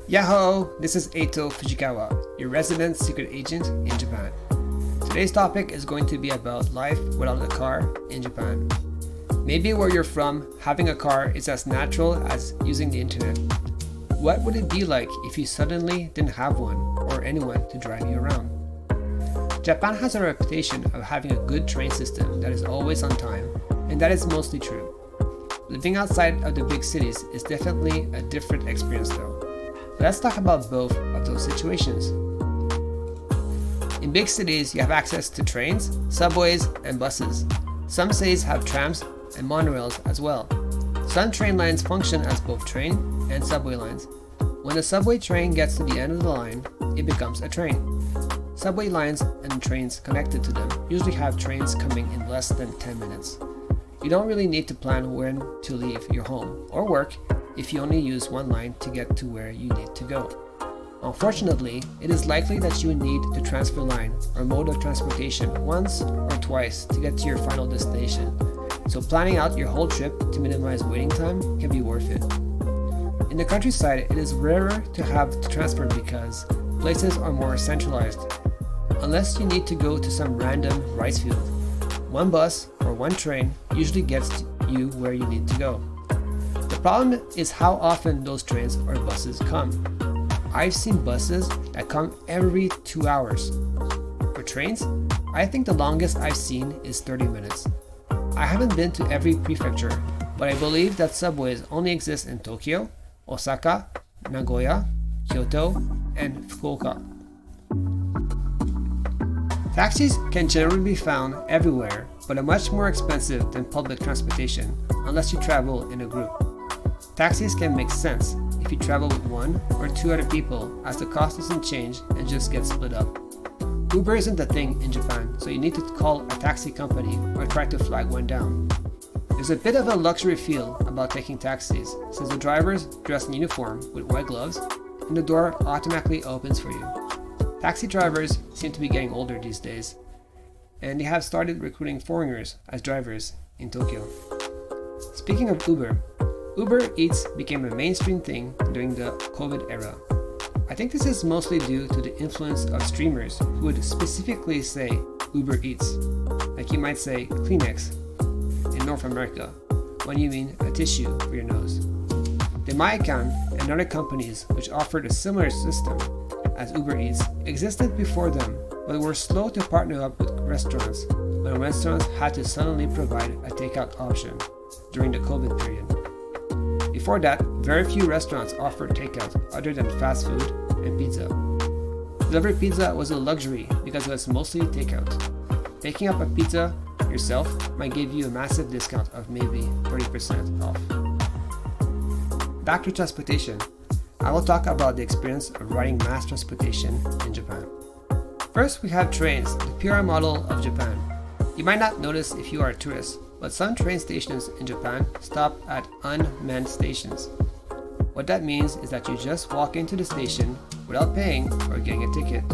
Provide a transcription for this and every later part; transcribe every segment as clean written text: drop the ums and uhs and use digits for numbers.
Yahoo! This is Eito Fujikawa, your resident secret agent in Japan. Today's topic is going to be about life without a car in Japan. Maybe where you're from, having a car is as natural as using the internet. What would it be like if you suddenly didn't have one or anyone to drive you around? Japan has a reputation of having a good train system that is always on time, and that is mostly true. Living outside of the big cities is definitely a different experience though. Let's talk about both of those situations. In big cities, you have access to trains, subways, and buses. Some cities have trams and monorails as well. Some train lines function as both train and subway lines. When the subway train gets to the end of the line, it becomes a train. Subway lines and trains connected to them usually have trains coming in less than 10 minutes. You don't really need to plan when to leave your home or work if you only use one line to get to where you need to go. Unfortunately, it is likely that you need the transfer line or mode of transportation once or twice to get to your final destination, so planning out your whole trip to minimize waiting time can be worth it. In the countryside, it is rarer to have to transfer because places are more centralized. Unless you need to go to some random rice field, one bus or one train usually gets you where you need to go. The problem is how often those trains or buses come. I've seen buses that come every 2 hours. For trains, I think the longest I've seen is 30 minutes. I haven't been to every prefecture, but I believe that subways only exist in Tokyo, Osaka, Nagoya, Kyoto, and Fukuoka. Taxis can generally be found everywhere, but are much more expensive than public transportation unless you travel in a group. Taxis can make sense if you travel with one or two other people, as the cost doesn't change and just gets split up. Uber isn't a thing in Japan, so you need to call a taxi company or try to flag one down. There's a bit of a luxury feel about taking taxis, since the drivers dress in uniform with white gloves and the door automatically opens for you. Taxi drivers seem to be getting older these days, and they have started recruiting foreigners as drivers in Tokyo. Speaking of Uber Eats became a mainstream thing during the COVID era. I think this is mostly due to the influence of streamers who would specifically say Uber Eats, like you might say Kleenex in North America when you mean a tissue for your nose. The Maikan and other companies which offered a similar system as Uber Eats existed before them, but were slow to partner up with restaurants when restaurants had to suddenly provide a takeout option during the COVID period. Before that, very few restaurants offered takeout other than fast food and pizza. Delivered pizza was a luxury because it was mostly takeout. Picking up a pizza yourself might give you a massive discount of maybe 30% off. Back to transportation. I will talk about the experience of riding mass transportation in Japan. First, we have trains, the pure model of Japan. You might not notice if you are a tourist, but some train stations in Japan stop at unmanned stations. What that means is that you just walk into the station without paying or getting a ticket.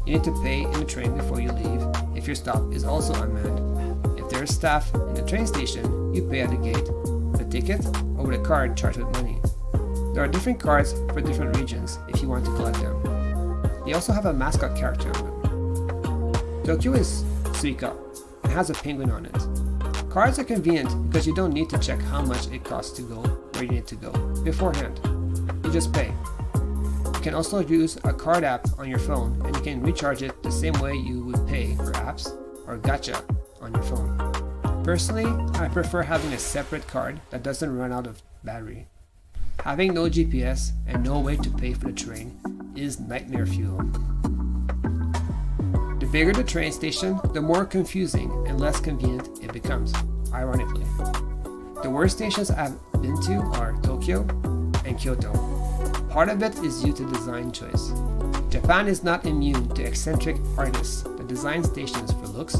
You need to pay in the train before you leave if your stop is also unmanned. If there is staff in the train station, you pay at the gate, with a ticket, or with a card charged with money. There are different cards for different regions if you want to collect them. They also have a mascot character on them. Tokyo is Suica and has a penguin on it. Cards are convenient because you don't need to check how much it costs to go where you need to go beforehand. You just pay. You can also use a card app on your phone, and you can recharge it the same way you would pay for apps or gacha on your phone. Personally, I prefer having a separate card that doesn't run out of battery. Having no GPS and no way to pay for the train is nightmare fuel. The bigger the train station, the more confusing and less convenient it becomes, ironically. The worst stations I've been to are Tokyo and Kyoto. Part of it is due to design choice. Japan is not immune to eccentric artists that design stations for looks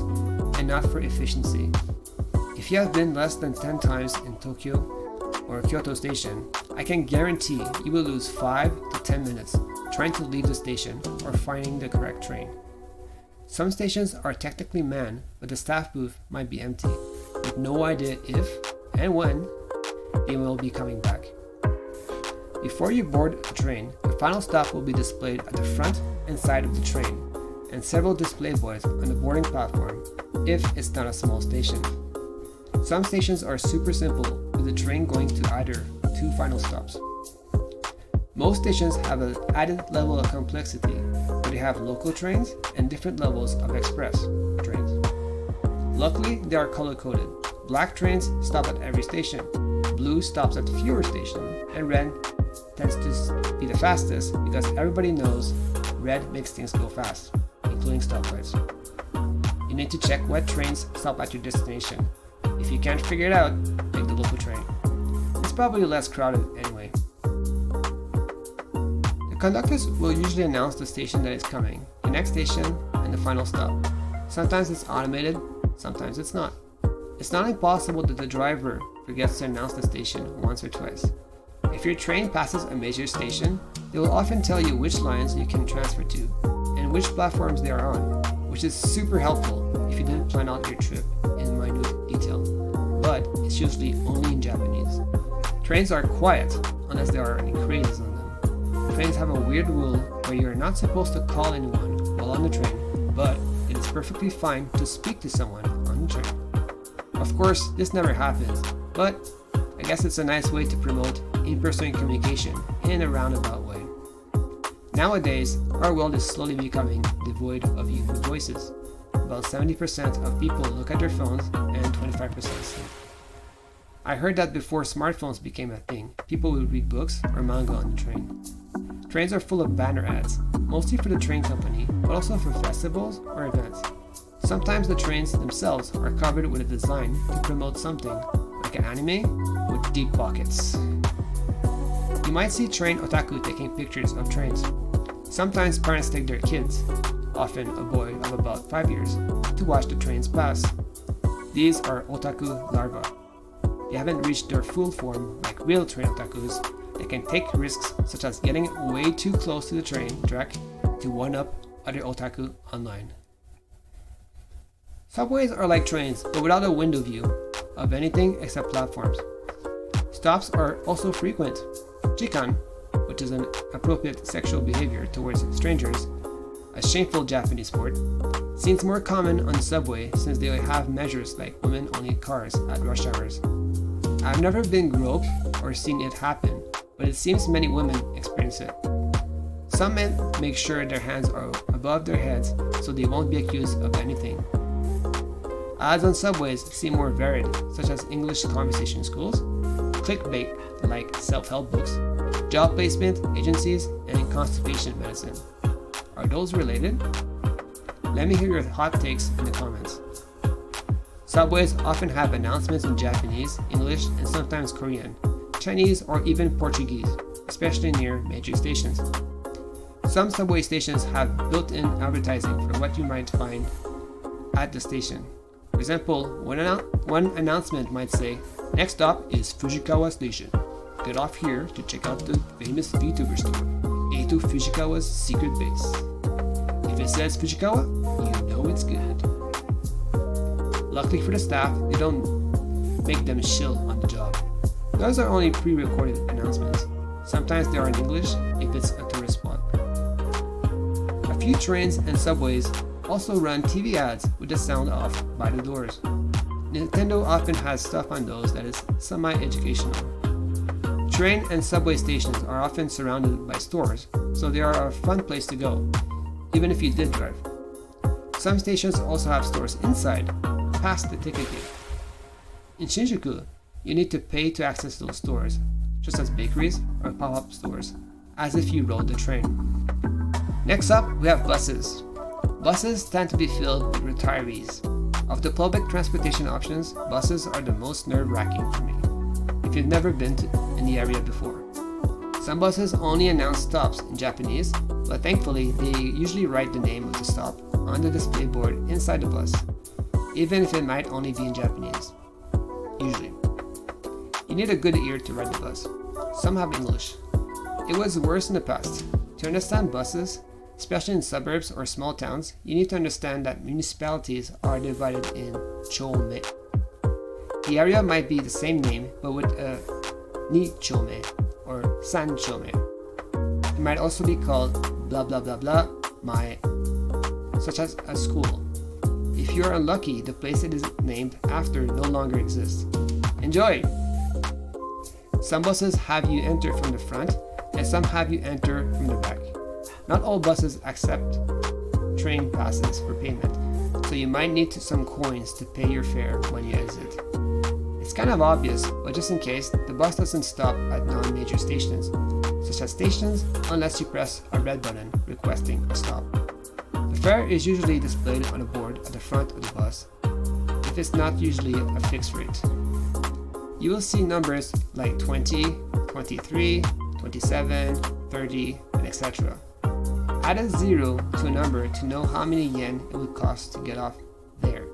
and not for efficiency. If you have been less than 10 times in Tokyo or Kyoto station, I can guarantee you will lose 5 to 10 minutes trying to leave the station or finding the correct train. Some stations are technically manned, but the staff booth might be empty, with no idea if and when they will be coming back. Before you board a train, the final stop will be displayed at the front and side of the train, and several display boards on the boarding platform if it's not a small station. Some stations are super simple, with the train going to either two final stops. Most stations have an added level of complexity, where they have local trains and different levels of express trains. Luckily, they are color-coded. Black trains stop at every station, blue stops at fewer stations, and red tends to be the fastest because everybody knows red makes things go fast, including stoplights. You need to check what trains stop at your destination. If you can't figure it out, take the local train. It's probably less crowded anyway. The conductors will usually announce the station that is coming, the next station, and the final stop. Sometimes it's automated, sometimes it's not. It's not impossible that the driver forgets to announce the station once or twice. If your train passes a major station, they will often tell you which lines you can transfer to, and which platforms they are on, which is super helpful if you didn't plan out your trip in minute detail, but it's usually only in Japanese. Trains are quiet unless there are any crazes on them. Trains have a weird rule where you are not supposed to call anyone while on the train, but it is perfectly fine to speak to someone on the train. Of course, this never happens, but I guess it's a nice way to promote in-person communication in a roundabout way. Nowadays, our world is slowly becoming devoid of youthful voices. About 70% of people look at their phones and 25% sleep. I heard that before smartphones became a thing, people would read books or manga on the train. Trains are full of banner ads, mostly for the train company, but also for festivals or events. Sometimes the trains themselves are covered with a design to promote something, like an anime with deep pockets. You might see train otaku taking pictures of trains. Sometimes parents take their kids, often a boy of about 5 years, to watch the trains pass. These are otaku larvae. They haven't reached their full form like real train otakus. They can take risks such as getting way too close to the train track to one-up other otaku online. Subways are like trains, but without a window view of anything except platforms. Stops are also frequent. Jikan, which is an appropriate sexual behavior towards strangers, a shameful Japanese sport, seems more common on the subway since they have measures like women-only cars at rush hours. I've never been groped or seen it happen, but it seems many women experience it. Some men make sure their hands are above their heads so they won't be accused of anything. Ads on subways seem more varied, such as English conversation schools, clickbait like self-help books, job placement agencies, and constipation medicine. Are those related? Let me hear your hot takes in the comments. Subways often have announcements in Japanese, English, and sometimes Korean, Chinese, or even Portuguese, especially near major stations. Some subway stations have built-in advertising for what you might find at the station. For example, one announcement might say, "Next stop is Fujikawa Station. Get off here to check out the famous VTuber store, Eito Fujikawa's secret base." If it says Fujikawa, you know it's good. Luckily for the staff, they don't make them shill on the job. Those are only pre-recorded announcements. Sometimes they are in English if it's a tourist spot. A few trains and subways also run TV ads with the sound off by the doors. Nintendo often has stuff on those that is semi-educational. Train and subway stations are often surrounded by stores, so they are a fun place to go, even if you did drive. Some stations also have stores inside, past the ticket gate. In Shinjuku, you need to pay to access those stores, just as bakeries or pop-up stores, as if you rode the train. Next up, we have buses. Buses tend to be filled with retirees. Of the public transportation options, buses are the most nerve-wracking for me, if you've never been in the area before. Some buses only announce stops in Japanese, but thankfully they usually write the name of the stop on the display board inside the bus, even if it might only be in Japanese. Usually. You need a good ear to ride the bus. Some have English. It was worse in the past. To understand buses, especially in suburbs or small towns, you need to understand that municipalities are divided in chome. The area might be the same name, but with a ni chome or san chome. It might also be called blah blah blah blah my, such as a school. If you are unlucky, the place it is named after no longer exists. Enjoy! Some buses have you enter from the front, and some have you enter from the back. Not all buses accept train passes for payment, so you might need some coins to pay your fare when you exit. It's kind of obvious, but just in case, the bus doesn't stop at non-major stations, such as stations, unless you press a red button requesting a stop. The fare is usually displayed on a board at the front of the bus, if it's not usually a fixed rate. You will see numbers like 20, 23, 27, 30, and etc. Add a 0 to a number to know how many yen it would cost to get off there.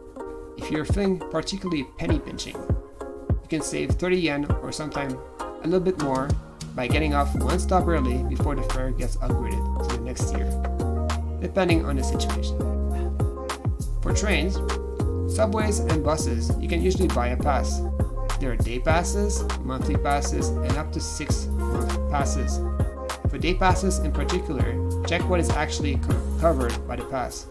If you're feeling particularly penny pinching, you can save 30 yen or sometimes a little bit more by getting off one stop early before the fare gets upgraded to the next tier, depending on the situation. For trains, subways, and buses, you can usually buy a pass. There are day passes, monthly passes, and up to 6-month passes. For day passes in particular, check what is actually covered by the pass.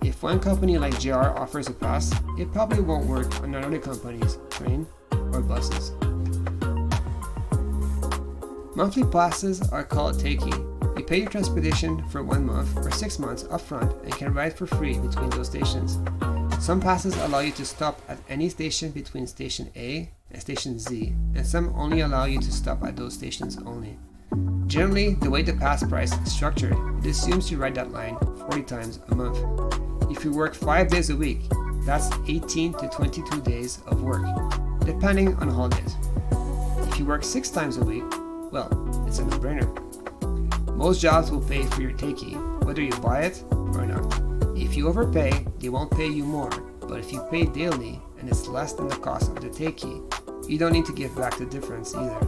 If one company like JR offers a pass, it probably won't work on another company's train or buses. Monthly passes are called teiki. You pay your transportation for 1 month or 6 months upfront and can ride for free between those stations. Some passes allow you to stop at any station between station A and station Z, and some only allow you to stop at those stations only. Generally, the way the pass price is structured, it assumes you ride that line 40 times a month. If you work 5 days a week, that's 18 to 22 days of work, depending on holidays. If you work 6 times a week, well, it's a no-brainer. Most jobs will pay for your teiki, whether you buy it or not. If you overpay, they won't pay you more, but if you pay daily and it's less than the cost of the teiki, you don't need to give back the difference either.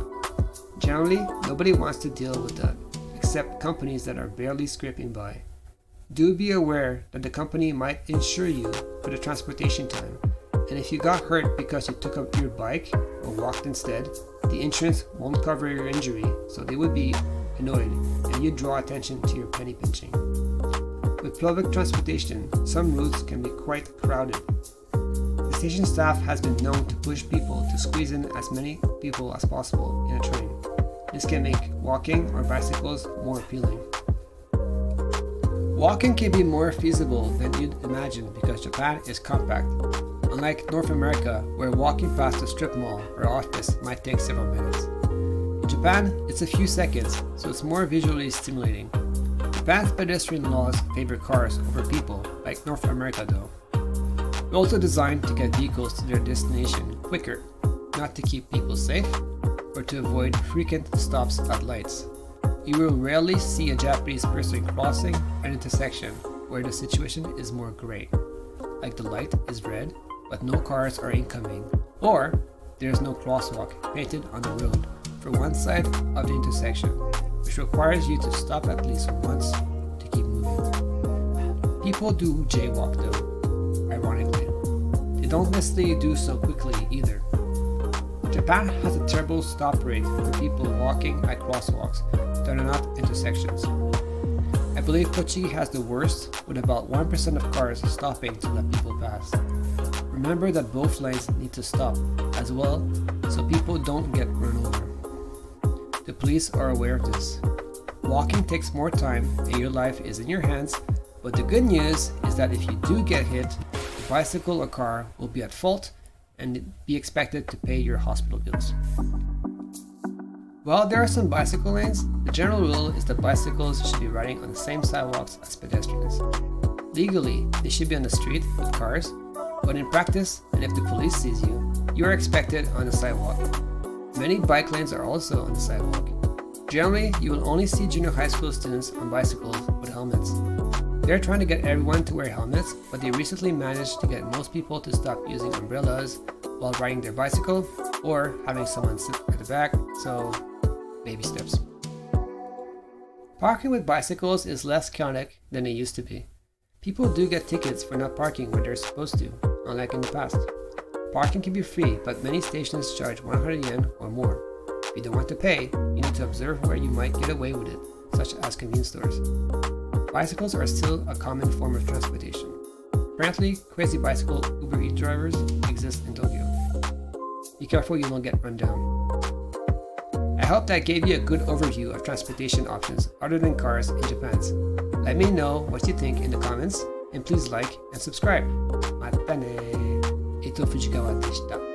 Generally, nobody wants to deal with that, except companies that are barely scraping by. Do be aware that the company might insure you for the transportation time, and if you got hurt because you took up your bike or walked instead, the insurance won't cover your injury, so they would be annoyed and you'd draw attention to your penny pinching. With public transportation, some routes can be quite crowded. The station staff has been known to push people to squeeze in as many people as possible in a train. This can make walking or bicycles more appealing. Walking can be more feasible than you'd imagine because Japan is compact. Unlike North America, where walking past a strip mall or office might take several minutes. In Japan, it's a few seconds, so it's more visually stimulating. Japan's pedestrian laws favor cars over people, like North America though. They're also designed to get vehicles to their destination quicker, not to keep people safe or to avoid frequent stops at lights. You will rarely see a Japanese person crossing an intersection where the situation is more gray, like the light is red but no cars are incoming, or there is no crosswalk painted on the road for one side of the intersection, which requires you to stop at least once to keep moving. People do jaywalk though, ironically. They don't necessarily do so quickly either. Japan has a terrible stop rate for people walking at crosswalks that are not intersections. I believe Kochi has the worst, with about 1% of cars stopping to let people pass. Remember that both lanes need to stop as well, so people don't get run over. The police are aware of this. Walking takes more time and your life is in your hands, but the good news is that if you do get hit, the bicycle or car will be at fault and be expected to pay your hospital bills. While there are some bicycle lanes, the general rule is that bicycles should be riding on the same sidewalks as pedestrians. Legally, they should be on the street with cars, but in practice, and if the police sees you, you are expected on the sidewalk. Many bike lanes are also on the sidewalk. Generally, you will only see junior high school students on bicycles with helmets. They're trying to get everyone to wear helmets, but they recently managed to get most people to stop using umbrellas while riding their bicycle or having someone sit at the back, so baby steps. Parking with bicycles is less chaotic than it used to be. People do get tickets for not parking where they're supposed to, unlike in the past. Parking can be free, but many stations charge 100 yen or more. If you don't want to pay, you need to observe where you might get away with it. such as convenience stores. Bicycles are still a common form of transportation. Apparently, crazy bicycle Uber Eats drivers exist in Tokyo. Be careful you don't get run down. I hope that gave you a good overview of transportation options other than cars in Japan. Let me know what you think in the comments, and please like and subscribe. Mata ne! Eito Fujikawa deshita.